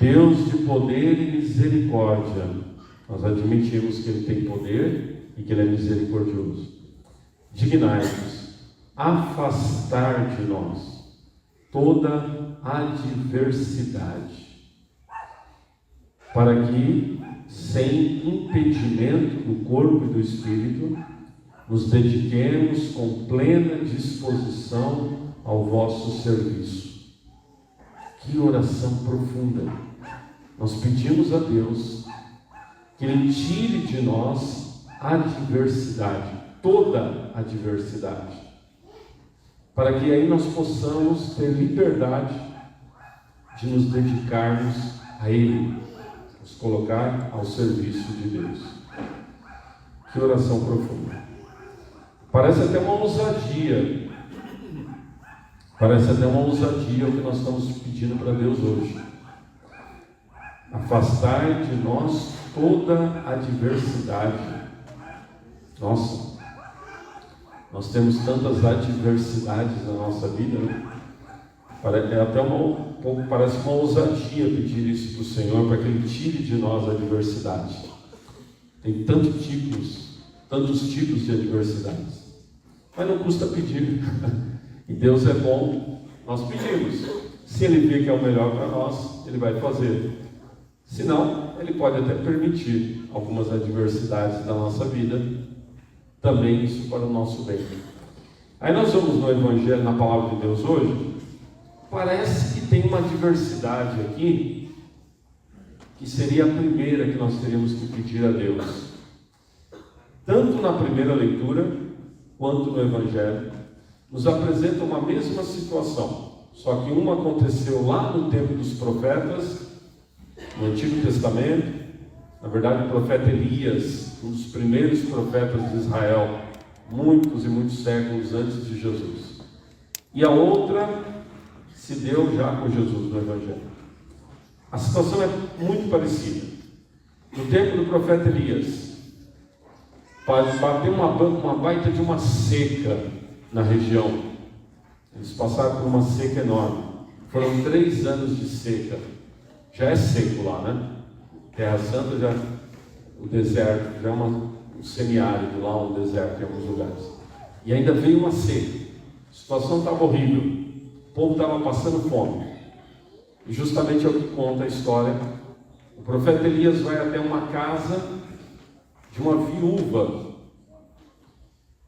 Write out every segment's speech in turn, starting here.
Deus de poder e misericórdia. Nós admitimos que Ele tem poder e que Ele é misericordioso. Dignai-vos afastar de nós toda adversidade, para que, sem impedimento do corpo e do espírito, nos dediquemos com plena disposição ao vosso serviço. Que oração profunda! Nós pedimos a Deus que Ele tire de nós a adversidade, toda a adversidade, para que aí nós possamos ter liberdade de nos dedicarmos a Ele, nos colocar ao serviço de Deus. Que oração profunda! Parece até uma ousadia, o que nós estamos pedindo para Deus hoje. Afastar de nós toda adversidade. Nossa, nós temos tantas adversidades na nossa vida, né? Parece uma ousadia pedir isso para o Senhor, para que Ele tire de nós a adversidade. Tem tantos tipos de adversidades, mas não custa pedir. E Deus é bom, nós pedimos. Se Ele vê que é o melhor para nós, Ele vai fazer. Se não, Ele pode até permitir algumas adversidades da nossa vida, também isso para o nosso bem. Aí nós vamos no Evangelho, na Palavra de Deus hoje. Parece que tem uma adversidade aqui, que seria a primeira que nós teríamos que pedir a Deus. Tanto na primeira leitura, quanto no Evangelho, nos apresentam uma mesma situação. Só que uma aconteceu lá no tempo dos profetas, no Antigo Testamento. Na verdade, o profeta Elias, um dos primeiros profetas de Israel, muitos e muitos séculos antes de Jesus. E a outra se deu já com Jesus no Evangelho. A situação é muito parecida. No tempo do profeta Elias, bateu uma baita de uma seca na região. Eles passaram por uma seca enorme. Foram 3 anos de seca. Já é seco lá, né? Terra Santa, o deserto, já é um semiárido lá, um deserto em alguns lugares. E ainda veio uma seca. A situação estava horrível. O povo estava passando fome. E justamente é o que conta a história. O profeta Elias vai até uma casa de uma viúva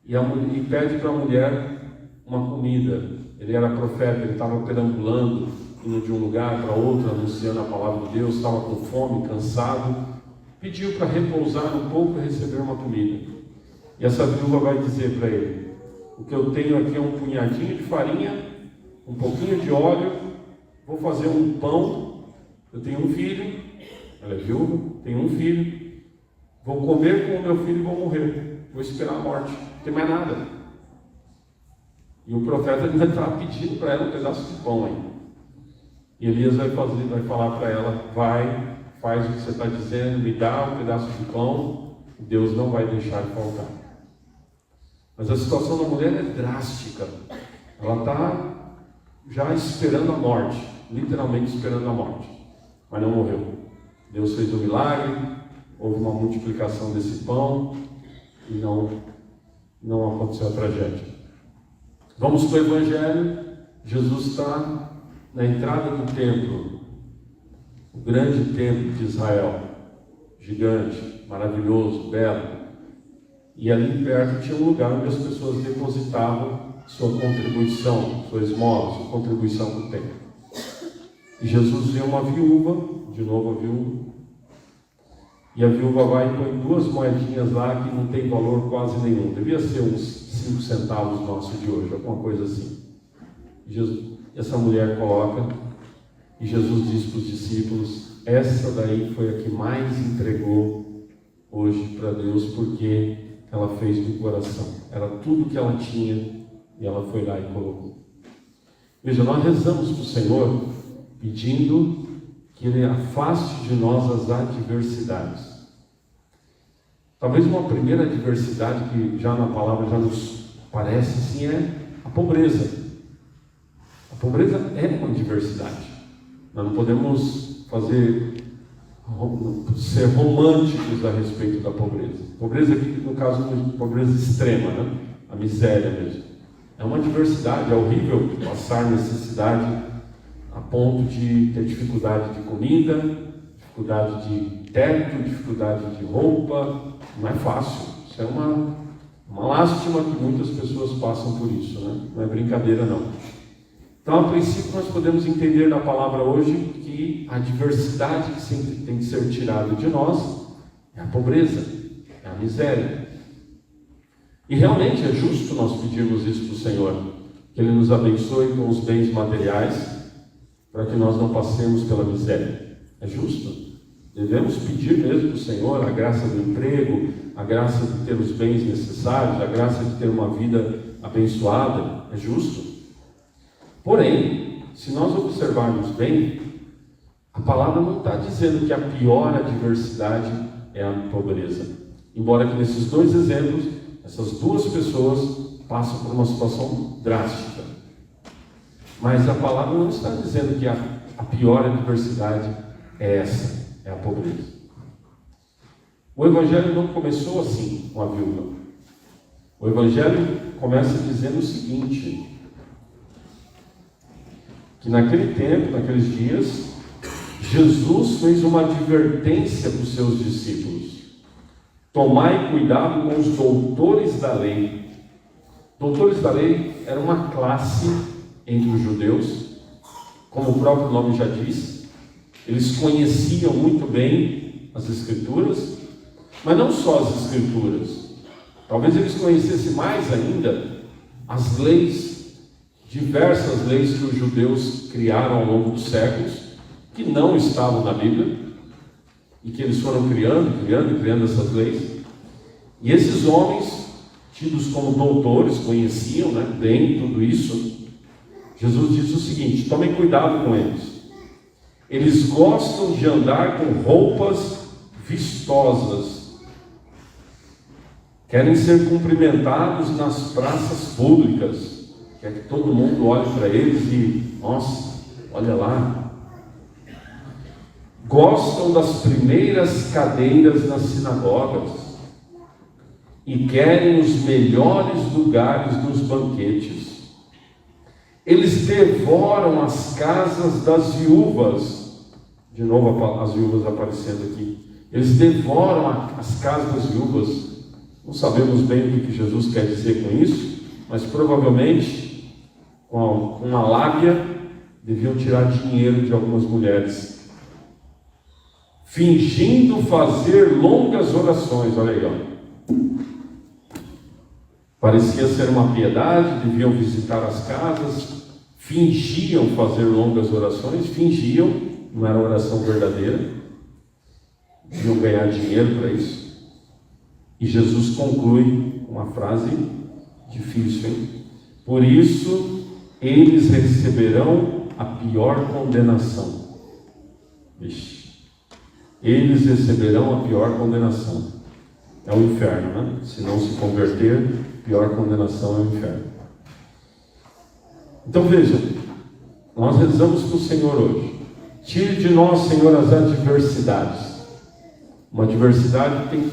e pede para a mulher uma comida. Ele era profeta, ele estava perambulando, indo de um lugar para outro, anunciando a palavra de Deus, estava com fome, cansado, pediu para repousar um pouco e receber uma comida. E essa viúva vai dizer para ele: o que eu tenho aqui é um punhadinho de farinha, um pouquinho de óleo, vou fazer um pão, eu tenho um filho, ela é viúva, tenho um filho, vou comer com o meu filho e vou morrer, vou esperar a morte, não tem mais nada. E o profeta ainda está pedindo para ela um pedaço de pão aí. E Elias vai falar para ela: vai, faz o que você está dizendo, me dá um pedaço de pão, Deus não vai deixar faltar. Mas a situação da mulher é drástica. Ela está já esperando a morte, literalmente esperando a morte, mas não morreu. Deus fez um milagre, houve uma multiplicação desse pão e não aconteceu a tragédia. Vamos para o Evangelho. Jesus está na entrada do templo, o grande templo de Israel, gigante, maravilhoso, belo. E ali perto tinha um lugar onde as pessoas depositavam sua contribuição, sua esmola, sua contribuição para o templo. E Jesus vê uma viúva, de novo a viúva, e a viúva vai e põe 2 moedinhas lá que não tem valor quase nenhum. Devia ser uns 5 centavos nossos de hoje, alguma coisa assim. Essa mulher coloca, e Jesus diz para os discípulos: essa daí foi a que mais entregou hoje para Deus, porque ela fez do coração. Era tudo que ela tinha e ela foi lá e colocou. Veja, nós rezamos para o Senhor pedindo que Ele afaste de nós as adversidades. Talvez uma primeira adversidade que já na palavra já nos parece assim é a pobreza. A pobreza é uma adversidade. Nós não podemos ser românticos a respeito da pobreza. Pobreza aqui, no caso, pobreza extrema, né? A miséria mesmo. É uma adversidade, é horrível passar necessidade a ponto de ter dificuldade de comida, dificuldade de teto, dificuldade de roupa. Não é fácil. Isso é uma lástima que muitas pessoas passam por isso, né? Não é brincadeira, não. Então, a princípio, nós podemos entender na palavra hoje que a adversidade que sempre tem que ser tirada de nós é a pobreza, é a miséria. E realmente é justo nós pedirmos isso para o Senhor, que Ele nos abençoe com os bens materiais, para que nós não passemos pela miséria. É justo. Devemos pedir mesmo para o Senhor a graça do emprego, a graça de ter os bens necessários, a graça de ter uma vida abençoada. É justo. Porém, se nós observarmos bem, a palavra não está dizendo que a pior adversidade é a pobreza. Embora que nesses dois exemplos, essas duas pessoas passam por uma situação drástica. Mas a palavra não está dizendo que a pior adversidade é essa, é a pobreza. O Evangelho não começou assim com a viúva. O Evangelho começa dizendo o seguinte, que naquele tempo, naqueles dias, Jesus fez uma advertência para os seus discípulos. Tomai cuidado com os doutores da lei. Doutores da lei era uma classe entre os judeus, como o próprio nome já diz. Eles conheciam muito bem as Escrituras, mas não só as Escrituras. Talvez eles conhecessem mais ainda as leis, diversas leis que os judeus criaram ao longo dos séculos, que não estavam na Bíblia, e que eles foram criando essas leis. E esses homens, tidos como doutores, conheciam, né, bem tudo isso. Jesus disse o seguinte: tomem cuidado com eles. Eles gostam de andar com roupas vistosas, querem ser cumprimentados nas praças públicas, quer que todo mundo olhe para eles e, nossa, olha lá. Gostam das primeiras cadeiras nas sinagogas e querem os melhores lugares nos banquetes. Eles devoram as casas das viúvas. De novo as viúvas aparecendo aqui. Eles devoram as casas das viúvas. Não sabemos bem o que Jesus quer dizer com isso, mas provavelmente, com uma lábia, deviam tirar dinheiro de algumas mulheres, fingindo fazer longas orações. Olha aí, ó. Parecia ser uma piedade, deviam visitar as casas, fingiam fazer longas orações, fingiam, não era oração verdadeira, deviam ganhar dinheiro para isso. E Jesus conclui uma frase difícil, hein? Por isso, eles receberão a pior condenação. Vixe. Eles receberão a pior condenação. É o inferno, né? Se não se converter, a pior condenação é o inferno. Então vejam, nós rezamos para o Senhor hoje. Tire de nós, Senhor, as adversidades. Uma adversidade tem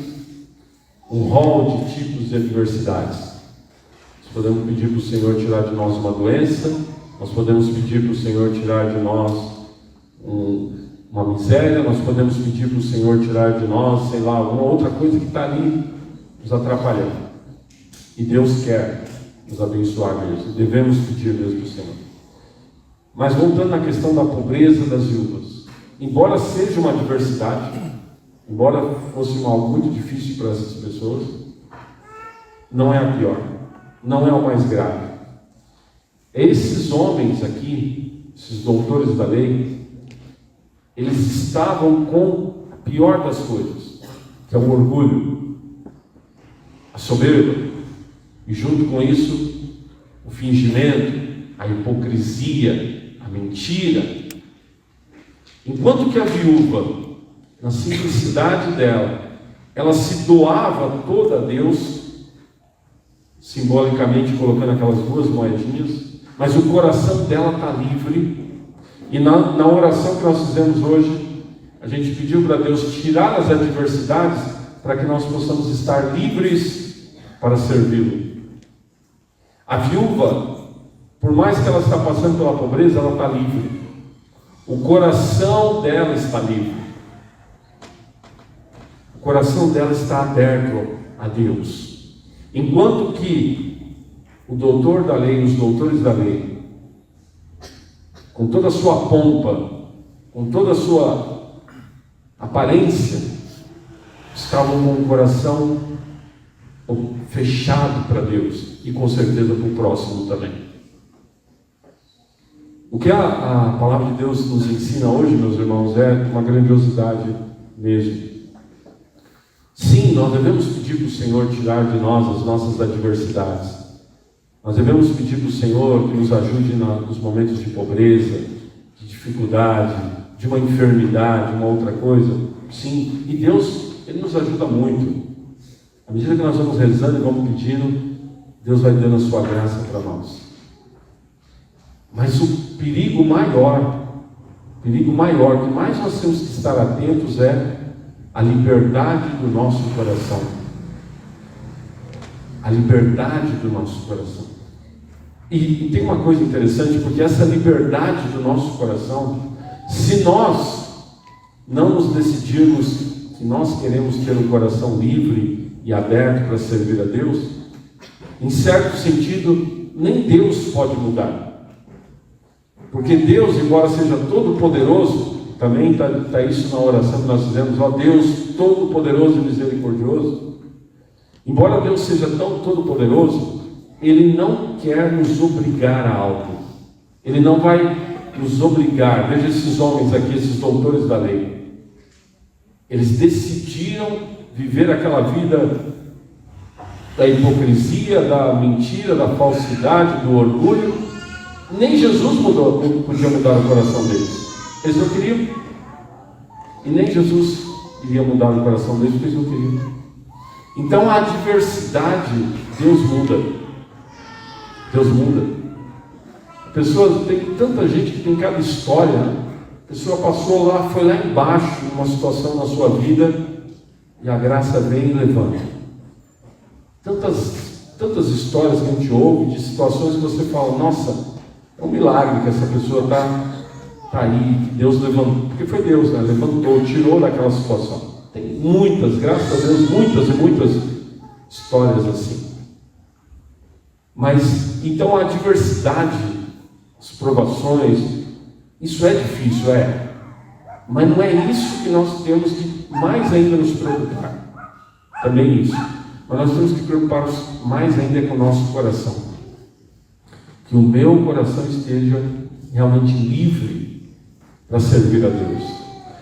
um rol de tipos de adversidades. Nós podemos pedir para o Senhor tirar de nós uma doença, nós podemos pedir para o Senhor tirar de nós uma miséria, nós podemos pedir para o Senhor tirar de nós, sei lá, alguma outra coisa que está ali nos atrapalhando. E Deus quer nos abençoar mesmo, devemos pedir mesmo para o Senhor. Mas voltando à questão da pobreza das viúvas, embora seja uma adversidade, embora fosse algo muito difícil para essas pessoas, não é a pior, não é o mais grave. Esses homens aqui, esses doutores da lei, eles estavam com a pior das coisas, que é o orgulho, a soberba, e junto com isso, o fingimento, a hipocrisia, a mentira. Enquanto que a viúva, na simplicidade dela, ela se doava toda a Deus, simbolicamente colocando aquelas duas moedinhas, mas o coração dela está livre. E na oração que nós fizemos hoje, gente pediu para Deus tirar as adversidades para que nós possamos estar livres para servi-lo. A viúva, por mais que ela está passando pela pobreza, ela está livre. O coração dela está livre. O coração dela está aberto a Deus. Enquanto que o doutor da lei, os doutores da lei, com toda a sua pompa, com toda a sua aparência, estavam com o coração fechado para Deus e com certeza para o próximo também. O que a palavra de Deus nos ensina hoje, meus irmãos, é uma grandiosidade mesmo. Sim, nós devemos pedir para o Senhor tirar de nós as nossas adversidades. Nós devemos pedir para o Senhor que nos ajude nos momentos de pobreza, de dificuldade, de uma enfermidade, uma outra coisa. Sim, e Deus, Ele nos ajuda muito. À medida que nós vamos rezando e vamos pedindo, Deus vai dando a sua graça para nós. Mas o perigo maior, que mais nós temos que estar atentos é a liberdade do nosso coração. A liberdade do nosso coração. E tem uma coisa interessante, porque essa liberdade do nosso coração, se nós não nos decidirmos que nós queremos ter um coração livre e aberto para servir a Deus, em certo sentido, nem Deus pode mudar. Porque Deus, embora seja todo-poderoso, também está isso na oração que nós fizemos, ó Deus todo-poderoso e misericordioso. Embora Deus seja tão todo-poderoso, Ele não quer nos obrigar a algo. Ele não vai nos obrigar. Veja esses homens aqui, esses doutores da lei. Eles decidiram viver aquela vida da hipocrisia, da mentira, da falsidade, do orgulho. Nem Jesus podia mudar o coração deles. Eles não queriam. E nem Jesus iria mudar o coração deles, porque eles não queriam. Então a adversidade, Deus muda. Deus muda. Tem tanta gente que tem cada história, né? A pessoa passou lá, foi lá embaixo, numa situação na sua vida, e a graça vem e levanta. Tantas histórias que a gente ouve, de situações que você fala, nossa, é um milagre que essa pessoa está aí, que Deus levantou, porque foi Deus, né? Levantou, tirou daquela situação. Tem muitas, graças a Deus, muitas e muitas histórias assim. Mas, então a adversidade, as provações, isso é difícil, mas não é isso que nós temos que mais ainda nos preocupar. Também isso. Mas nós temos que preocupar mais ainda com o nosso coração. Que o meu coração esteja realmente livre para servir a Deus.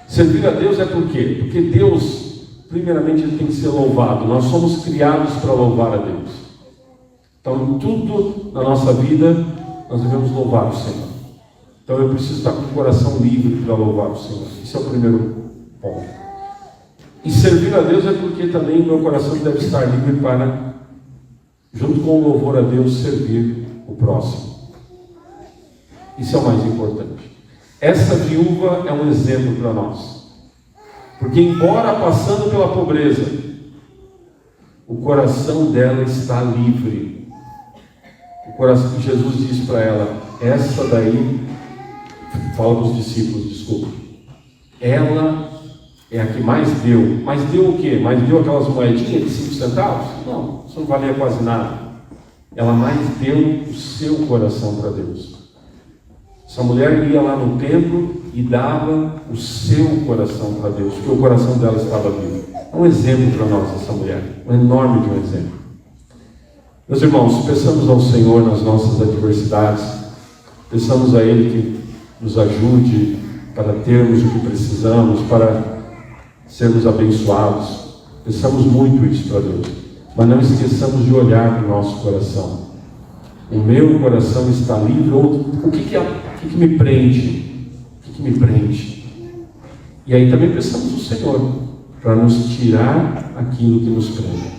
Servir a Deus é por quê? Porque Deus, primeiramente, Ele tem que ser louvado. Nós somos criados para louvar a Deus. Então, em tudo na nossa vida, nós devemos louvar o Senhor. Então, eu preciso estar com o coração livre para louvar o Senhor. Esse é o primeiro ponto. E servir a Deus é porque também o meu coração deve estar livre para, junto com o louvor a Deus, servir o próximo. Isso é o mais importante. Essa viúva é um exemplo para nós. Porque, embora passando pela pobreza, o coração dela está livre. O coração que Jesus disse para ela, essa daí, fala para os discípulos, desculpa, ela é a que mais deu. Mas deu o quê? Mas deu aquelas moedinhas de 5 centavos? Não, isso não valia quase nada. Ela mais deu o seu coração para Deus. Essa mulher ia lá no templo e dava o seu coração para Deus, porque o coração dela estava vivo. É um exemplo para nós, essa mulher, um enorme de um exemplo. Meus irmãos, peçamos ao Senhor nas nossas adversidades, peçamos a Ele que nos ajude para termos o que precisamos, para sermos abençoados. Peçamos muito isso para Deus, mas não esqueçamos de olhar para o nosso coração. O meu coração está livre, ou o que me prende? O que me prende? E aí também peçamos ao Senhor para nos tirar aquilo que nos prende.